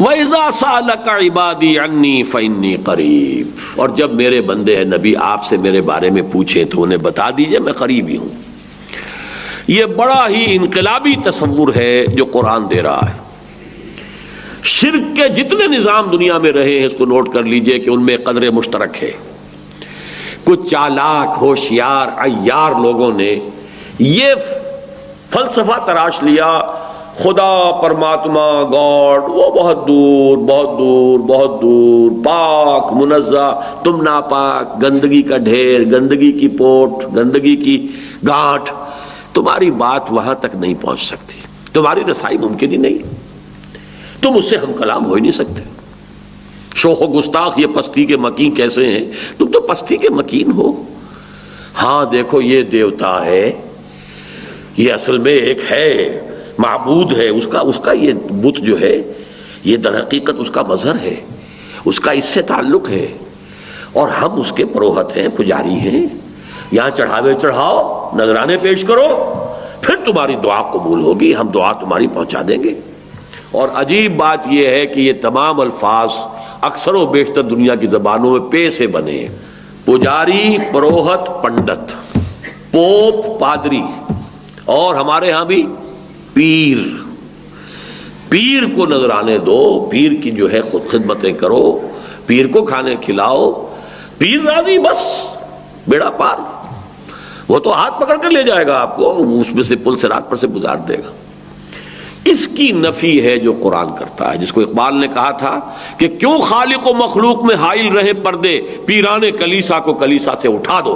وَإِذَا سَأَلَكَ عِبَادِي عَنِّي فَإِنِّي قَرِيب، اور جب میرے بندے ہیں نبی آپ سے میرے بارے میں پوچھیں تو انہیں بتا دیجئے میں قریب ہی ہوں۔ یہ بڑا ہی انقلابی تصور ہے جو قرآن دے رہا ہے۔ شرک کے جتنے نظام دنیا میں رہے ہیں اس کو نوٹ کر لیجئے کہ ان میں قدر مشترک ہے۔ کچھ چالاک ہوشیار عیار لوگوں نے یہ فلسفہ تراش لیا، خدا پرماتما گاڈ وہ بہت دور بہت دور بہت دور، پاک منزہ، تم ناپاک، گندگی کا ڈھیر، گندگی کی پوٹ، گندگی کی گانٹھ، تمہاری بات وہاں تک نہیں پہنچ سکتی، تمہاری رسائی ممکن ہی نہیں، تم اس سے ہم کلام ہو ہی نہیں سکتے۔ شوخ و گستاخ یہ پستی کے مکین کیسے ہیں؟ تم تو پستی کے مکین ہو۔ ہاں دیکھو یہ دیوتا ہے، یہ اصل میں ایک ہے معبود ہے، اس کا یہ بت جو ہے یہ در حقیقت اس کا مظہر ہے، اس کا اس سے تعلق ہے، اور ہم اس کے پروہت ہیں، پجاری ہیں۔ یہاں چڑھاوے چڑھاؤ، نذرانے پیش کرو، پھر تمہاری دعا قبول ہوگی، ہم دعا تمہاری پہنچا دیں گے۔ اور عجیب بات یہ ہے کہ یہ تمام الفاظ اکثر و بیشتر دنیا کی زبانوں میں پے سے بنے ہیں۔ پجاری، پروہت، پنڈت، پوپ، پادری، اور ہمارے ہاں بھی پیر۔ پیر کو نذرانے دو، پیر کی جو ہے خود خدمتیں کرو، پیر کو کھانے کھلاؤ، پیر راضی، بس بیڑا پار۔ وہ تو ہاتھ پکڑ کر لے جائے گا آپ کو، اس میں سے پل صراط پر سے گزار دے گا۔ اس کی نفی ہے جو قرآن کرتا ہے، جس کو اقبال نے کہا تھا کہ کیوں خالق و مخلوق میں حائل رہے پردے، پیرانے کلیسا کو کلیسا سے اٹھا دو۔